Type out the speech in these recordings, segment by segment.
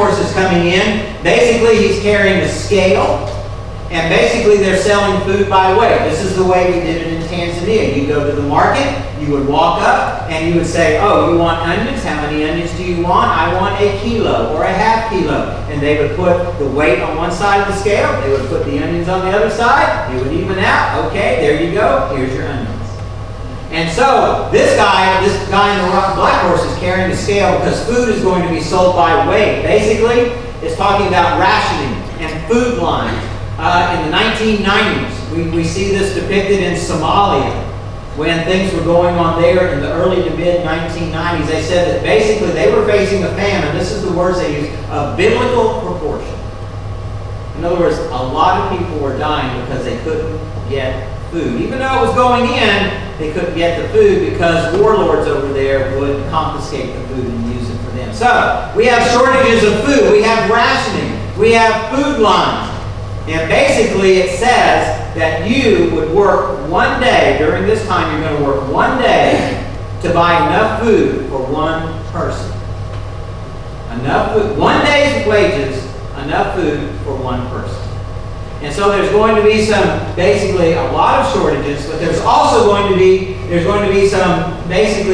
Horses coming in. Basically, he's carrying a scale, and basically they're selling food by weight. This is the way we did it in Tanzania. You go to the market, you would walk up, and you would say, "Oh, you want onions? How many onions do you want?" "I want a kilo or a half kilo." And they would put the weight on one side of the scale. They would put the onions on the other side. It would even out. Okay, there you go. Here's your onions. And so this guy in the black horse is carrying the scale because food is going to be sold by weight. Basically, it's talking about rationing and food lines. In the 1990s, we see this depicted in Somalia when things were going on there in the early to mid 1990s. They said that basically they were facing a famine. This is the words they use, of biblical proportion. In other words, a lot of people were dying because they couldn't get food. Even though it was going in, they couldn't get the food because warlords over there would confiscate the food and use it for them. So, we have shortages of food. We have rationing. We have food lines. And basically it says that you would work one day, during this time you're going to work one day to buy enough food for one person. Enough food. One day's wages, enough food for one person. And so there's going to be basically a lot of shortages, but there's also going to be some basic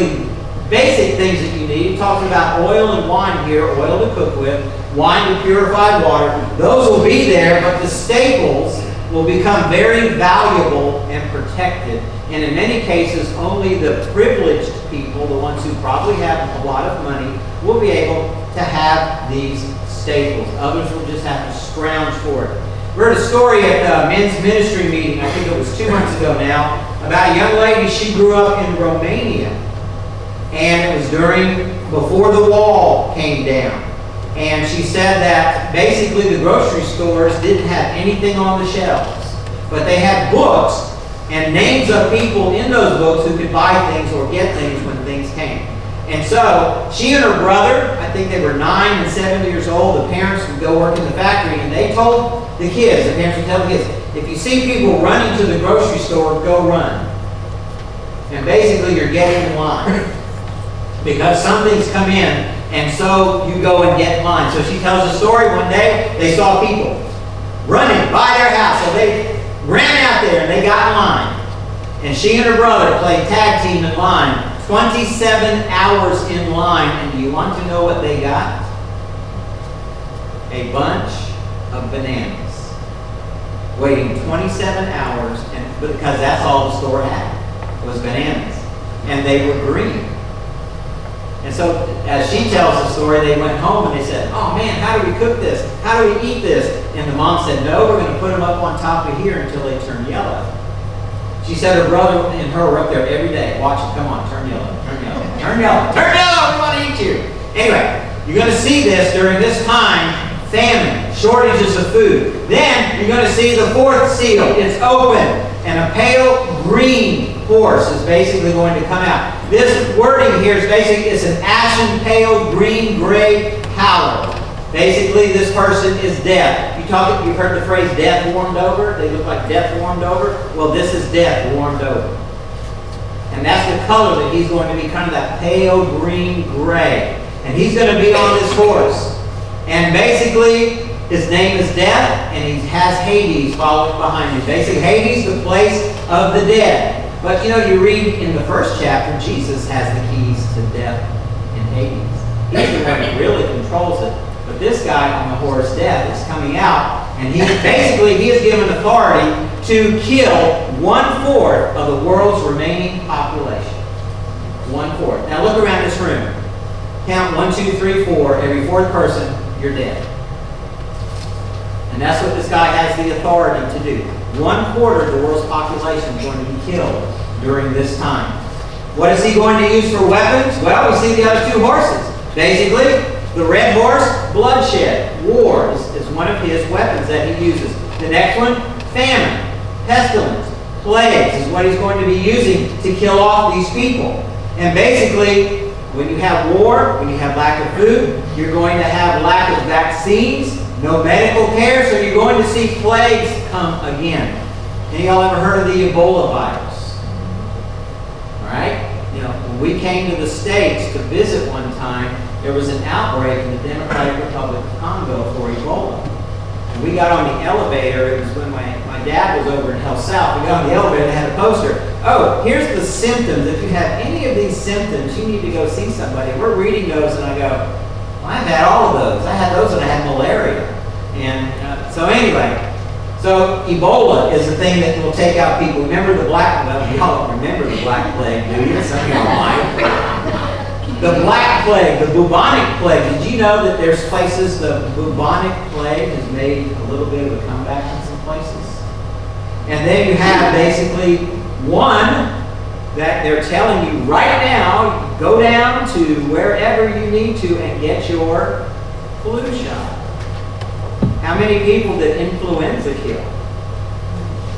things that you need. It talks about oil and wine here, oil to cook with, wine to purified water. Those will be there, but the staples will become very valuable and protected. And in many cases, only the privileged people, the ones who probably have a lot of money, will be able to have these staples. Others will just have to scrounge for it. We heard a story at a men's ministry meeting, I think it was 2 months ago now, about a young lady. She grew up in Romania. And it was before the wall came down. And she said that basically the grocery stores didn't have anything on the shelves. But they had books and names of people in those books who could buy things or get things when things came. And so she and her brother, I think they were 9 and 7 years old, the parents would go work in the factory, and they told the kids, the parents would tell the kids, if you see people running to the grocery store, go run. And basically you're getting in line. Because something's come in, and so you go and get in line. So she tells a story. One day, they saw people running by their house. So they ran out there, and they got in line. And she and her brother played tag team in line. 27 hours in line. And do you want to know what they got? A bunch of bananas. Waiting 27 hours, because that's all the store had, was bananas. And they were green. And so, as she tells the story, they went home and they said, "Oh man, how do we cook this? How do we eat this?" And the mom said, "No, we're going to put them up on top of here until they turn yellow." She said her brother and her were up there every day watching. "Come on, turn yellow, turn yellow, turn yellow, turn yellow, we want to eat you." Anyway, you're going to see this during this time, famine, shortages of food. Then you're going to see the fourth seal. It's open, and a pale green horse is basically going to come out. This wording here is basically, it's an ashen, pale, green, gray pallor. Basically, this person is death. You've heard the phrase death warmed over? They look like death warmed over. Well, this is death warmed over. And that's the color that he's going to be, kind of that pale, green, gray. And he's going to be on this horse. And basically, his name is Death, and he has Hades following behind him. Basically, Hades, the place of the dead. But you read in the first chapter, Jesus has the keys to death and Hades. He's the one that really controls it. But this guy on the horse, Death, is coming out, and he is given authority to kill 1/4 of the world's remaining population. 1/4. Now look around this room. Count 1, 2, 3, 4. Every fourth person, you're dead. And that's what this guy has the authority to do. 1/4 of the world's population is going to be killed during this time. What is he going to use for weapons? Well, we see the other two horses. Basically, the red horse, bloodshed, war is one of his weapons that he uses. The next one, famine, pestilence, plagues is what he's going to be using to kill off these people. And basically, when you have war, when you have lack of food, you're going to have lack of vaccines, no medical care, so you're going to see plagues come again. Any of y'all ever heard of the Ebola virus? All right? When we came to the States to visit one time, there was an outbreak in the Democratic Republic of Congo for Ebola. And we got on the elevator. It was when my dad was over in Health South. We got on the elevator and they had a poster. Oh, here's the symptoms. If you have any of these symptoms, you need to go see somebody. We're reading those and I go, well, I've had all of those. I had those when I had malaria. And so anyway, so Ebola is the thing that will take out people. Remember the Black, well, y'all don't remember the Black Plague, do you? Some of y'all might. The Black Plague, the bubonic plague. Did you know that there's places the bubonic plague has made a little bit of a comeback in some places? And then you have basically one that they're telling you right now, go down to wherever you need to and get your flu shot. How many people did influenza kill?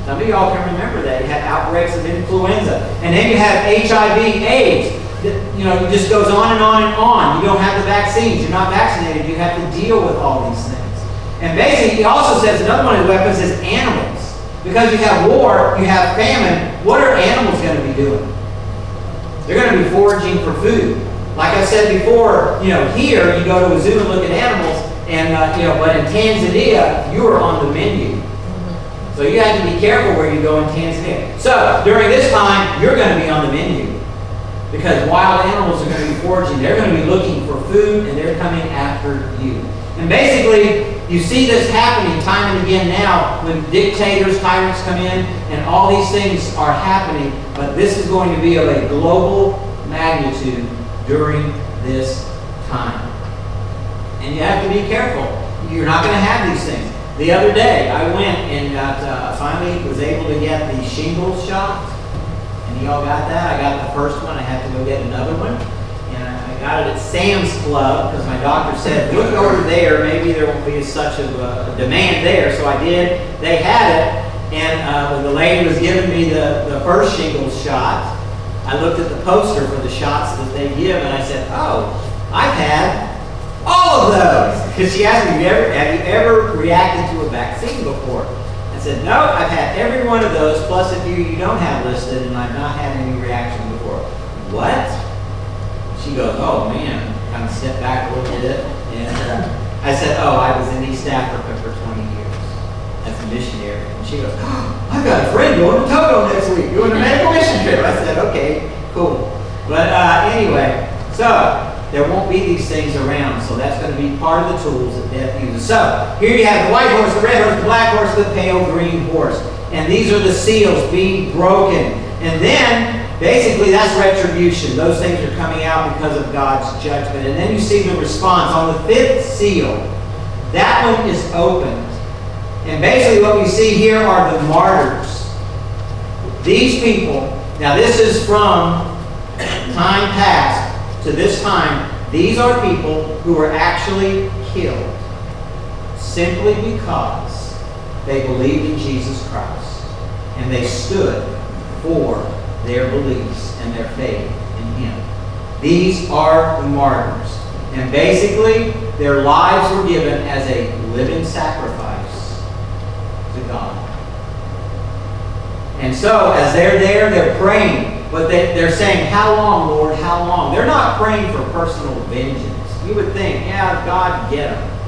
Some of y'all can remember that. You had outbreaks of influenza. And then you have HIV, AIDS. You know, it just goes on and on and on. You don't have the vaccines. You're not vaccinated. You have to deal with all these things. And basically, he also says another one of the weapons is animals. Because you have war, you have famine, what are animals going to be doing? They're going to be foraging for food. Like I said before, you know, here you go to a zoo and look at animals, and you know, but in Tanzania, you are on the menu. So you have to be careful where you go in Tanzania. So during this time, you're going to be on the menu. Because wild animals are going to be foraging. They're going to be looking for food, and they're coming after you. And basically, you see this happening time and again now when dictators, tyrants come in, and all these things are happening. But this is going to be of a global magnitude during this time. And you have to be careful. You're not going to have these things. The other day, I went and finally was able to get the shingles shot. And y'all got that? I got the first one. I had to go get another one. And I got it at Sam's Club because my doctor said, look over there. Maybe there won't be such of a demand there. So I did. They had it. And when the lady was giving me the first shingles shot, I looked at the poster for the shots that they give. And I said, oh, I've had all of those. Because she asked me, have you ever reacted to a vaccine before? I said, no, I've had every one of those, plus a few you don't have listed, and I've not had any reaction before. What? She goes, oh man, kind of stepped back a little bit. And I said, oh, I was in East Africa for 20 years as a missionary. And she goes, oh, I've got a friend going to Togo next week, doing a medical mission trip. I said, okay, cool. But anyway, so there won't be these things around, so that's going to be part of the tools that death uses. So, here you have the white horse, the red horse, the black horse, the pale green horse. And these are the seals being broken. And then, basically, that's retribution. Those things are coming out because of God's judgment. And then you see the response. On the fifth seal, that one is opened. And basically what we see here are the martyrs. These people, now this is from time past, to this time, these are people who were actually killed simply because they believed in Jesus Christ and they stood for their beliefs and their faith in Him. These are the martyrs. And basically, their lives were given as a living sacrifice to God. And so, as they're there, they're praying. But they're saying, how long, Lord, how long? They're not praying for personal vengeance. You would think, yeah, God, get them.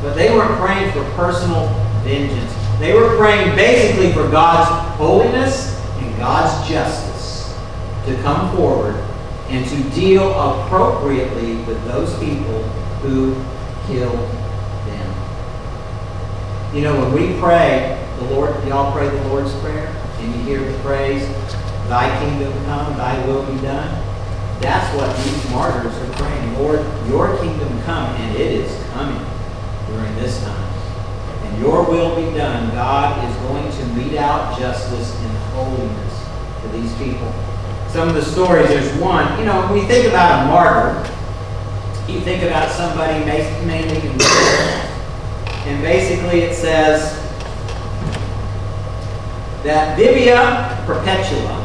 But they weren't praying for personal vengeance. They were praying basically for God's holiness and God's justice to come forward and to deal appropriately with those people who killed them. You know, when we pray, the Lord, y'all pray the Lord's Prayer, and you hear the phrase, Thy kingdom come, Thy will be done. That's what these martyrs are praying. Lord, Your kingdom come, and it is coming during this time. And Your will be done. God is going to mete out justice and holiness to these people. Some of the stories, there's one, you know, when you think about a martyr, you think about somebody mainly in war. And basically it says that Vivia Perpetua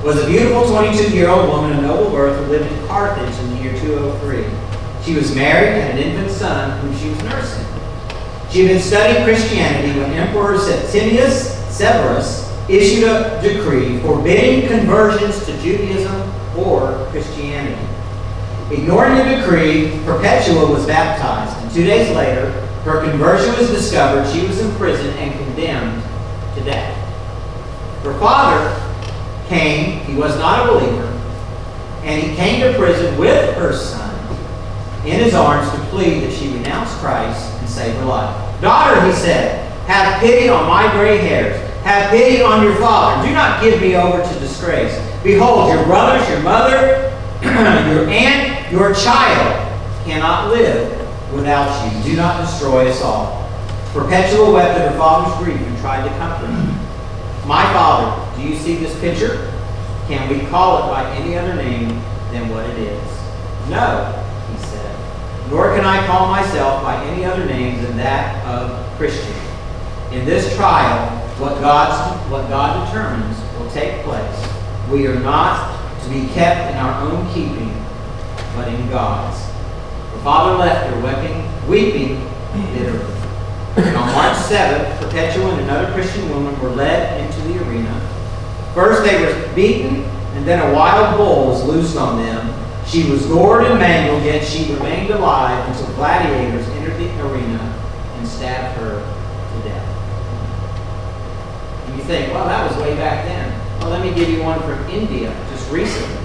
was a beautiful 22-year-old woman of noble birth who lived in Carthage in the year 203. She was married and had an infant son whom she was nursing. She had been studying Christianity when Emperor Septimius Severus issued a decree forbidding conversions to Judaism or Christianity. Ignoring the decree, Perpetua was baptized, and 2 days later, her conversion was discovered. She was imprisoned and condemned to death. Her father came, he was not a believer, and he came to prison with her son in his arms to plead that she renounce Christ and save her life. "Daughter," he said, "have pity on my gray hairs. Have pity on your father. Do not give me over to disgrace. Behold, your brothers, your mother, your aunt, your child cannot live without you. Do not destroy us all." Perpetua wept at her father's grief and tried to comfort him. "My father, do you see this picture? Can we call it by any other name than what it is?" "No," he said, "nor can I call myself by any other name than that of Christian. In this trial, what God determines will take place. We are not to be kept in our own keeping, but in God's." Her father left her, weeping bitterly. On March 7th, Perpetua and another Christian woman were led into the arena. First they were beaten, and then a wild bull was loosed on them. She was gored and mangled, yet she remained alive until gladiators entered the arena and stabbed her to death. And you think, well, that was way back then. Well, let me give you one from India, just recently.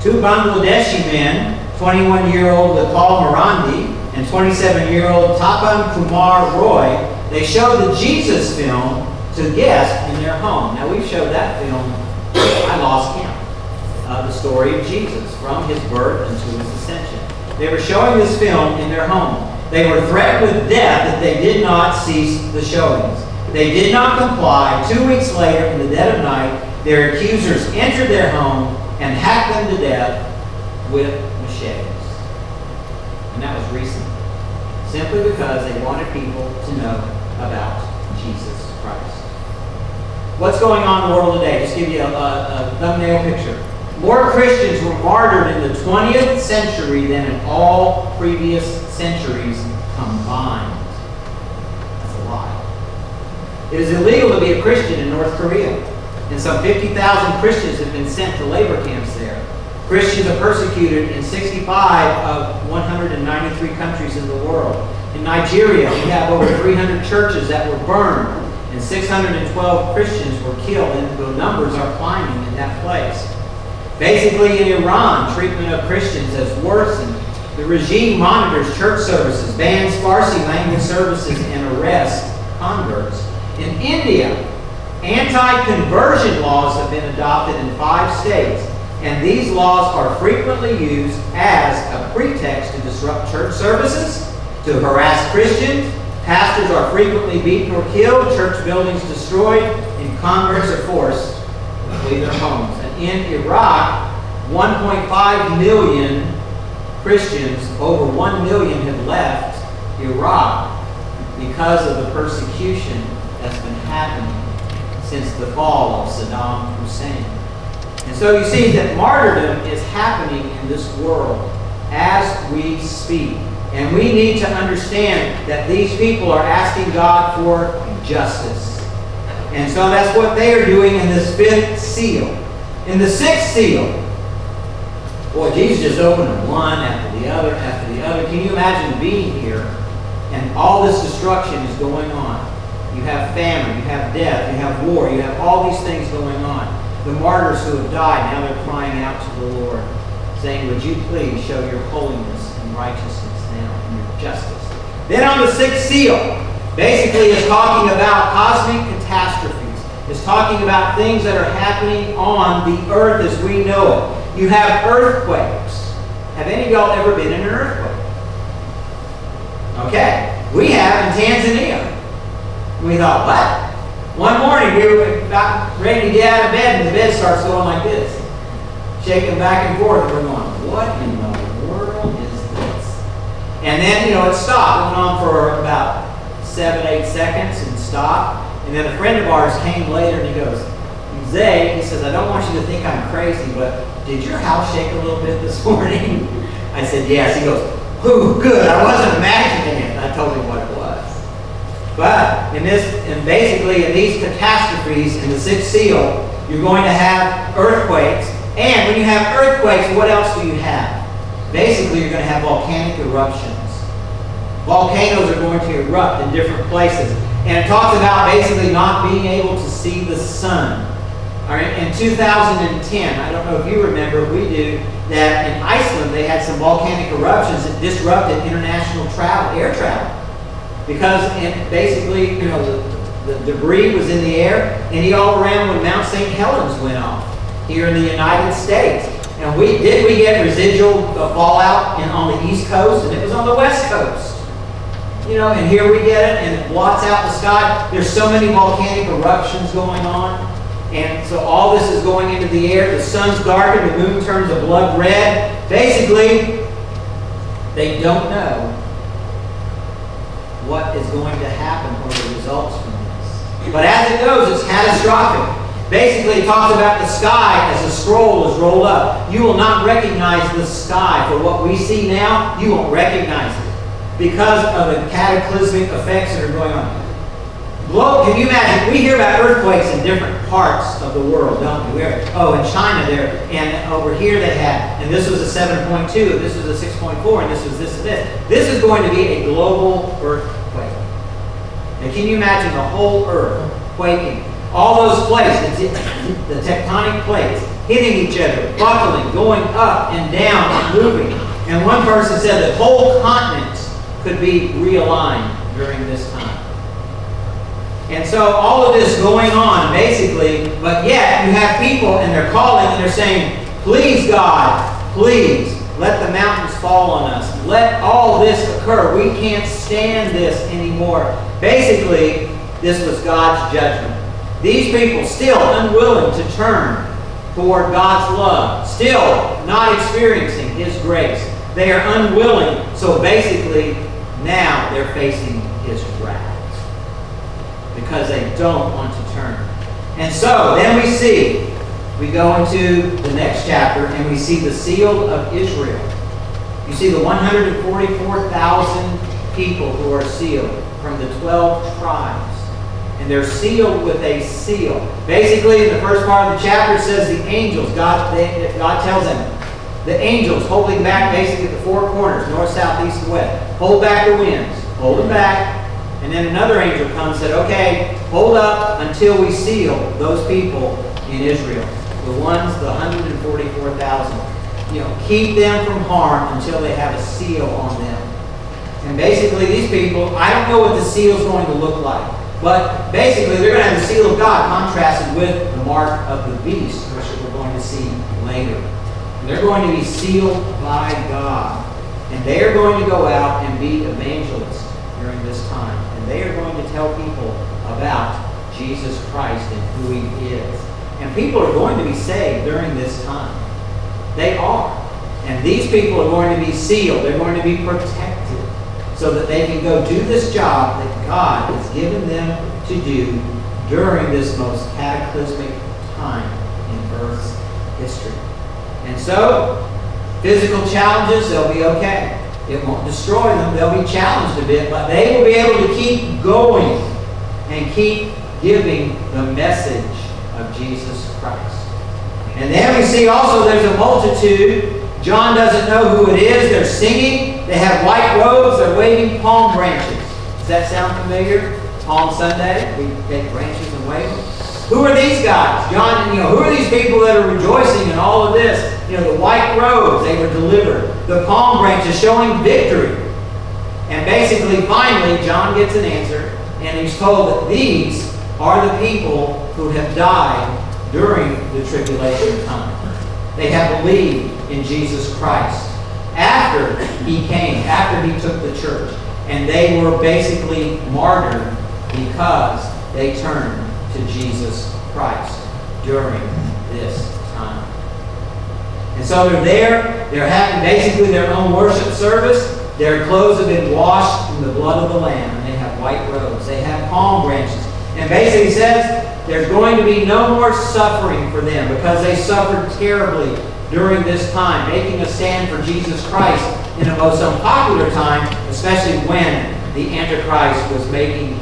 Two Bangladeshi men, 21-year-old Vipal Marandi and 27-year-old Tapan Kumar Roy, they showed the Jesus film to guests in their home. Now, we've showed that film, I lost count, the story of Jesus from his birth unto his ascension. They were showing this film in their home. They were threatened with death if they did not cease the showings. They did not comply. 2 weeks later, in the dead of night, their accusers entered their home and hacked them to death with machetes. And that was recent. Simply because they wanted people to know about Jesus Christ. What's going on in the world today? Just give you a thumbnail picture. More Christians were martyred in the 20th century than in all previous centuries combined. That's a lie. It is illegal to be a Christian in North Korea, and some 50,000 Christians have been sent to labor camps there. Christians are persecuted in 65 of 193 countries in the world. In Nigeria, we have over 300 churches that were burned, and 612 Christians were killed, and the numbers are climbing in that place. Basically, in Iran, treatment of Christians has worsened. The regime monitors church services, bans Farsi language services, and arrests converts. In India, anti-conversion laws have been adopted in 5 states, and these laws are frequently used as a pretext to disrupt church services, to harass Christians. Pastors are frequently beaten or killed, church buildings destroyed, and converts are forced to flee their homes. And in Iraq, 1.5 million Christians, over 1 million have left Iraq because of the persecution that's been happening since the fall of Saddam Hussein. And so you see that martyrdom is happening in this world as we speak. And we need to understand that these people are asking God for justice. And so that's what they are doing in this 5th seal. In the 6th seal, boy, Jesus just opened them one after the other after the other. Can you imagine being here and all this destruction is going on? You have famine, you have death, you have war, you have all these things going on. The martyrs who have died, now they're crying out to the Lord, saying, would you please show your holiness and righteousness now and your justice. Then on the 6th seal, basically is talking about cosmic catastrophes. It's talking about things that are happening on the earth as we know it. You have earthquakes. Have any of y'all ever been in an earthquake? Okay. We have in Tanzania. We thought, what? One morning we were about ready to get out of bed and the bed starts going like this. Shaking back and forth. We're going, what in the world is this? And then, it stopped. It went on for about 7-8 seconds and stopped. And then a friend of ours came later and he goes, Zay, he says, I don't want you to think I'm crazy, but did your house shake a little bit this morning? I said, yes. He goes, ooh, good. I wasn't imagining it. And I told him what it was. But basically in these catastrophes in the 6th seal, you're going to have earthquakes, And when you have earthquakes, what else do you have? Basically, you're going to have volcanic eruptions. Volcanoes are going to erupt in different places. And it talks about basically not being able to see the sun. All right, in 2010, I don't know if you remember, we do, that in Iceland they had some volcanic eruptions that disrupted international air travel. Because basically, you know, the debris was in the air, and all around when Mount St. Helens went off here in the United States. And we get residual fallout on the East Coast, and it was on the West Coast. You know, and here we get it, and it blots out the sky. There's so many volcanic eruptions going on. And so all this is going into the air. The sun's darkened, the moon turns a blood red. Basically, they don't know what is going to happen or the results from this. But as it goes, it's catastrophic. Basically, it talks about the sky as a scroll is rolled up. You will not recognize the sky. For what we see now, you won't recognize it because of the cataclysmic effects that are going on. Can you imagine? We hear about earthquakes in different parts of the world, don't we? In China there, and over here they had, and this was a 7.2, this was a 6.4, and this was this and this. This is going to be a global earthquake. Now, can you imagine the whole earth quaking? All those plates, the tectonic plates, hitting each other, buckling, going up and down, and moving. And one person said that whole continents could be realigned during this time. And so all of this going on, basically, but yet you have people and they're calling and they're saying, please God, please let the mountains fall on us. Let all this occur. We can't stand this anymore. Basically, this was God's judgment. These people still unwilling to turn toward God's love, still not experiencing His grace. They are unwilling. So basically, now they're facing His wrath because they don't want to turn. And so then we go into the next chapter and we see the seal of Israel. You see the 144,000 people who are sealed from the 12 tribes. And they're sealed with a seal. Basically, in the first part of the chapter, it says the angels, God tells them, the angels holding back basically the four corners, north, south, east, and west. Hold back the winds. Hold them back. And then another angel comes and said, okay, hold up until we seal those people in Israel. The 144,000. Keep them from harm until they have a seal on them. And basically these people, I don't know what the seal is going to look like. But basically, they're going to have the seal of God contrasted with the mark of the beast, which we're going to see later. And they're going to be sealed by God. And they are going to go out and be evangelists during this time. And they are going to tell people about Jesus Christ and who He is. And people are going to be saved during this time. They are. And these people are going to be sealed. They're going to be protected so that they can go do this job that God has given them to do during this most cataclysmic time in Earth's history. And so, physical challenges, they'll be okay. It won't destroy them. They'll be challenged a bit, but they will be able to keep going and keep giving the message of Jesus Christ. And then we see also there's a multitude. John doesn't know who it is. They're singing. They have white robes. They're waving palm branches. Does that sound familiar? Palm Sunday, we take branches and wave them. Who are these guys? John, who are these people that are rejoicing in all of this? The white robes, they were delivered. The palm branches showing victory. And basically, finally, John gets an answer, and he's told that these are the people who have died during the tribulation time. They have believed in Jesus Christ after He came, after He took the church. And they were basically martyred because they turned to Jesus Christ during this time. And so they're there. They're having basically their own worship service. Their clothes have been washed in the blood of the Lamb. And they have white robes. They have palm branches. And basically says there's going to be no more suffering for them because they suffered terribly during this time, making a stand for Jesus Christ in a most unpopular time, especially when the Antichrist was making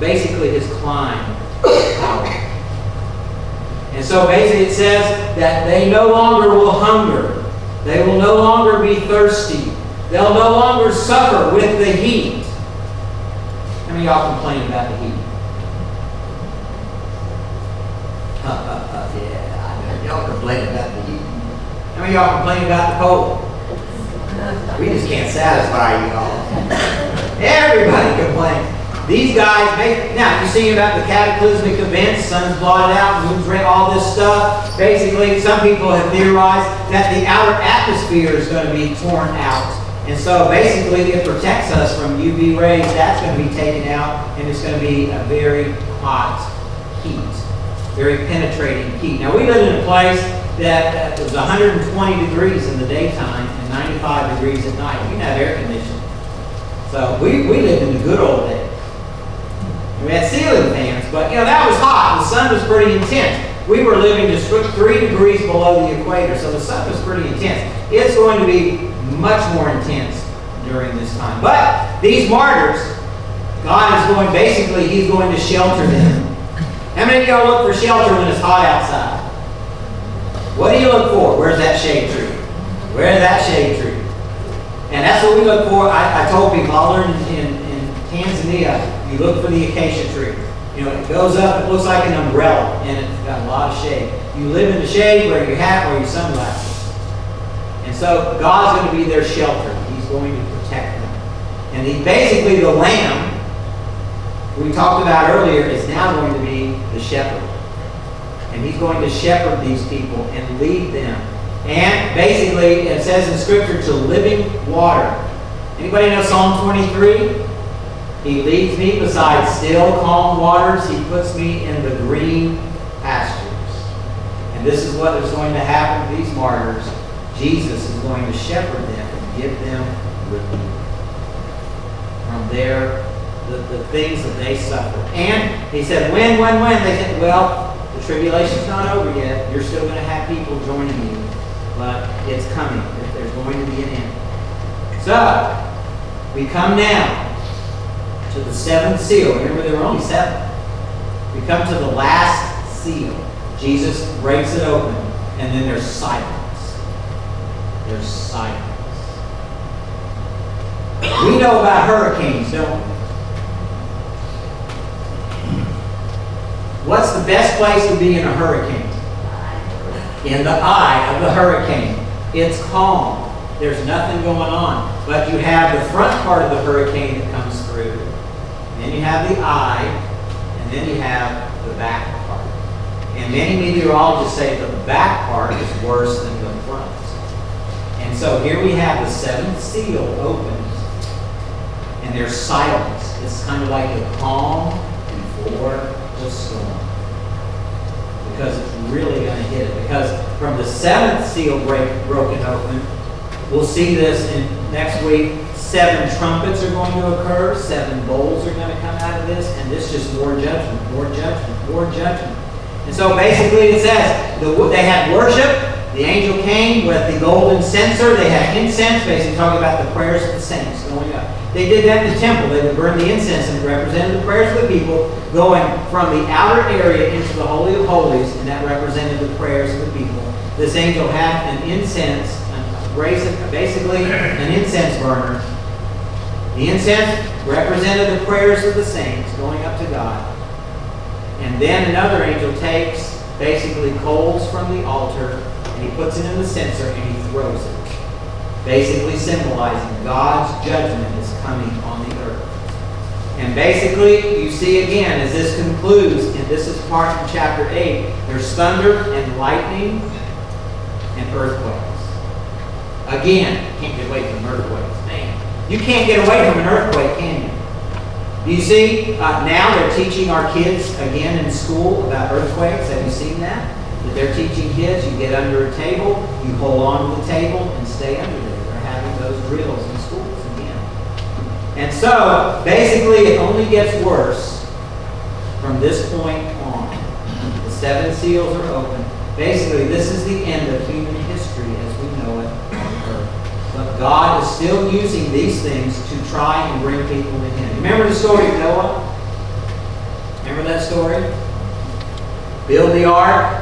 basically his climb to power. And so basically it says that they no longer will hunger. They will no longer be thirsty. They'll no longer suffer with the heat. How many of y'all complain about the heat? Yeah, I know y'all complain about the heat. How many of y'all complain about the cold? We just can't satisfy you all. Everybody complains. These guys now you see about the cataclysmic events, sun's blotted out, moon's red, all this stuff. Basically, some people have theorized that the outer atmosphere is going to be torn out. And so basically it protects us from UV rays. That's going to be taken out, and it's going to be a very hot heat, very penetrating heat. Now we live in a place that was 120 degrees in the daytime and 95 degrees at night. We didn't have air conditioning. So we lived in the good old days. We had ceiling fans, but that was hot. The sun was pretty intense. We were living just 3 degrees below the equator, so the sun was pretty intense. It's going to be much more intense during this time. But these martyrs, God is going, basically, He's going to shelter them. How many of y'all look for shelter when it's hot outside? What do you look for? Where's that shade tree? Where's that shade tree? And that's what we look for. I told people, I learned in Tanzania, you look for the acacia tree. It goes up, it looks like an umbrella, and it's got a lot of shade. You live in the shade, wear your hat, wear your sunglasses. And so God's going to be their shelter. He's going to protect them. And basically the lamb we talked about earlier is now going to be the shepherd. And He's going to shepherd these people and lead them. And basically it says in Scripture to living water. Anybody know Psalm 23? He leads me beside still, calm waters. He puts me in the green pastures. And this is what is going to happen to these martyrs. Jesus is going to shepherd them and give them relief from the things that they suffer. And He said, when? They said, well, the tribulation's not over yet. You're still going to have people joining you. But it's coming. There's going to be an end. So, we come now to the seventh seal. Remember, there were only 7. We come to the last seal. Jesus breaks it open, and then there's silence. There's silence. We know about hurricanes, don't we? What's the best place to be in a hurricane? In the eye of the hurricane. It's calm. There's nothing going on. But you have the front part of the hurricane that comes through. Then you have the eye, and then you have the back part. And many meteorologists say that the back part is worse than the front. And so here we have the 7th seal opened, and there's silence. It's kind of like a calm before the storm. Because it's really going to hit it. Because from the 7th seal broken open, we'll see this in next week. 7 trumpets are going to occur. 7 bowls are going to come out of this. And this just more judgment, more judgment, more judgment. And so basically it says they had worship. The angel came with the golden censer. They had incense, basically talking about the prayers of the saints going up. They did that in the temple. They would burn the incense, and it represented the prayers of the people going from the outer area into the Holy of Holies, and that represented the prayers of the people. This angel had an incense, basically an incense burner. The incense represented the prayers of the saints going up to God. And then another angel takes basically coals from the altar, and he puts it in the censer, and he throws it. Basically symbolizing God's judgment is coming on the earth. And basically, you see again, as this concludes, and this is part of chapter 8, there's thunder and lightning and earthquakes. Again, you can't get away from earthquakes. Man, you can't get away from an earthquake, can you? You see, now they're teaching our kids again in school about earthquakes. Have you seen that? That they're teaching kids, you get under a table, you hold on to the table, and stay under there. They're having those drills in schools again. And so, basically, it only gets worse from this point on. The 7 seals are open. Basically, this is the end of human history as we know it on earth. But God is still using these things to try and bring people to Him. Remember the story of Noah? Remember that story? Build the ark.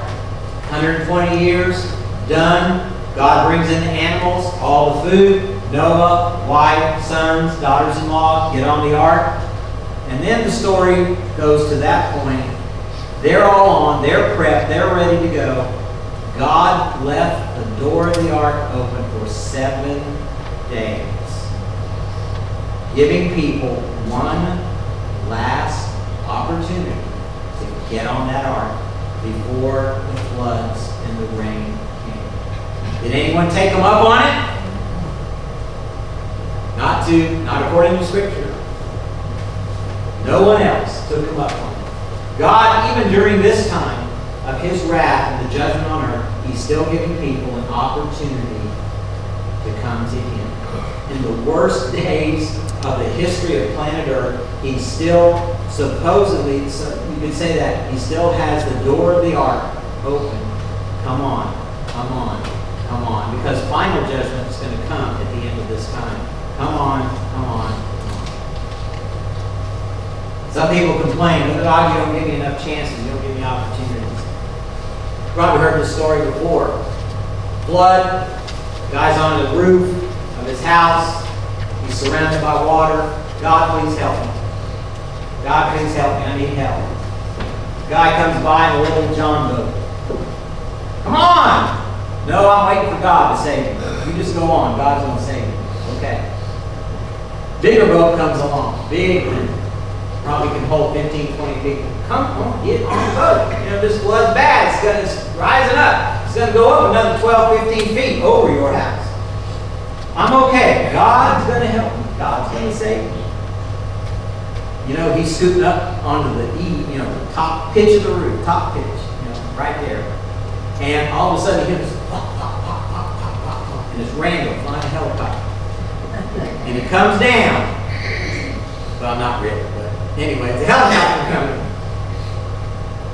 120 years, done. God brings in the animals, all the food. Noah, wife, sons, daughters-in-law get on the ark. And then the story goes to that point. They're all on, they're prepped, they're ready to go. God left the door of the ark open for 7 days, giving people one last opportunity to get on that ark before the floods and the rain came. Did anyone take them up on it? Not according to Scripture. No one else took them up on it. God, even during this time of His wrath and the judgment on earth, He's still giving people an opportunity to come to Him. In the worst days of the history of planet Earth, He still supposedly, so you could say that, He still has the door of the ark open. Come on, come on, come on. Because final judgment is going to come at the end of this time. Come on, come on, come on. Some people complain, oh God, you don't give me enough chances, you don't give me opportunities. You've probably heard this story before. Flood, guy's on the roof of his house, he's surrounded by water. God, please help me. God, please help me, I need help. Guy comes by in a little John boat. Come on! No, I'm waiting for God to save me. You just go on, God's going to save me. Okay. Bigger boat comes along. Big one. Probably can hold 15, 20 people. Come on, get on the boat. You know, this flood's bad. It's rising up. It's going to go up another 12, 15 feet over your house. I'm okay. God's going to help me. God's going to save me. You know, he's scooting up onto the the top pitch of the roof. Top pitch. Right there. And all of a sudden he hears pop, pop, pop, pop, pop, pop, pop. And it's Randall flying a helicopter. And it comes down. Well, not really, but anyway, the helicopter coming.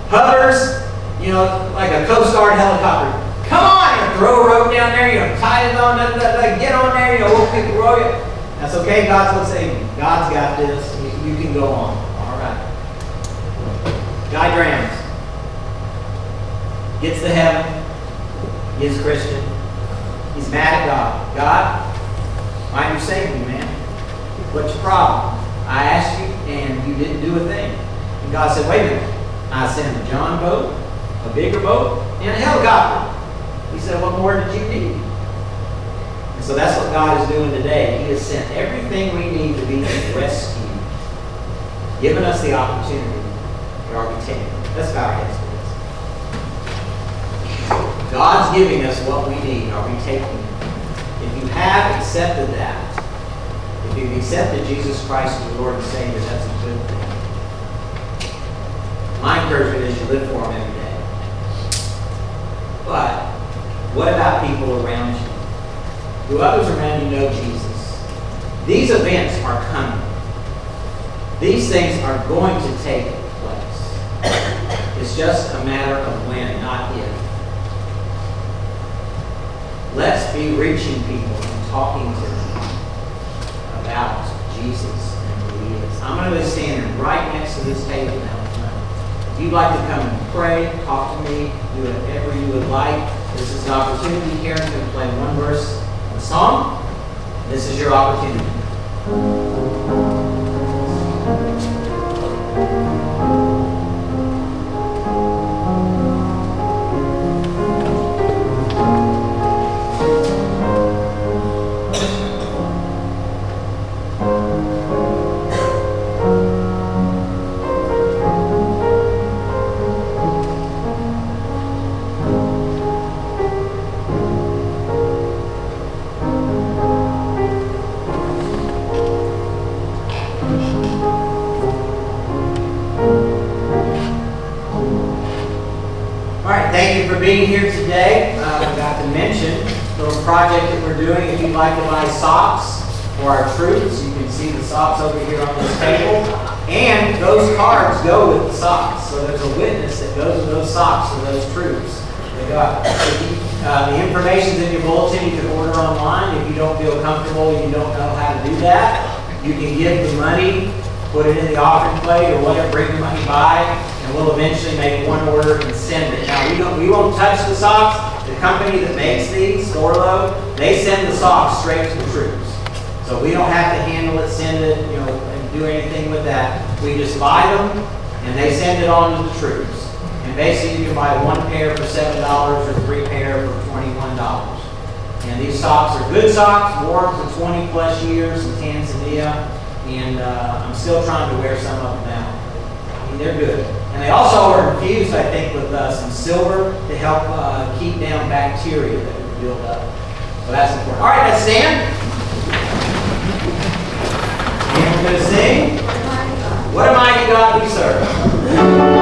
Hovers, like a Coast Guard helicopter. Come on, throw a rope down there, tie it on, get on there, we'll pick the rope. That's okay, God's going to save you. God's got this. You can go on. All right. Guy drowns. Gets to heaven. He's a Christian. He's mad at God. God, why didn't you save me, man? What's your problem? I asked you, and you didn't do a thing. And God said, wait a minute. I sent a John boat, a bigger boat, and a helicopter. He said, what more did you need? And so that's what God is doing today. He has sent everything we need to be rescued, given us the opportunity. Are we taking it? Let's bow our heads for this. God's giving us what we need. Are we taking it? If you have accepted that, if you've accepted Jesus Christ as your Lord and Savior, that's a good thing. My encouragement is you live for Him every day. But what about people around you? Do others around you know Jesus? These events are coming. These things are going to take place. It's just a matter of when, not if. Let's be reaching people and talking to them about Jesus and who He is. I'm going to be standing right next to this table now. If you'd like to come and pray, talk to me, do whatever you would like, this is an opportunity. Karen's going to play one verse of a song. This is your opportunity. Being here today, I forgot to mention a little project that we're doing. If you'd like to buy socks for our troops, you can see the socks over here on this table. And those cards go with the socks. So there's a witness that goes with those socks to those troops. The information's in your bulletin. You can order online. If you don't feel comfortable, you don't know how to do that, you can give the money, put it in the offering plate or whatever, bring the money by, and we'll eventually make one order and send it. Now, we won't touch the socks. The company that makes these, Storlo, they send the socks straight to the troops. So we don't have to handle it, send it, and do anything with that. We just buy them, and they send it on to the troops. And basically, you can buy one pair for $7 or 3 pair for $21. And these socks are good socks, worn for 20 plus years in Tanzania, and I'm still trying to wear some of them now. I mean, they're good. And they also are infused, I think, with some silver to help keep down bacteria that would build up. So that's important. All right, let's stand. And we're going to sing, "What a Mighty God We Serve."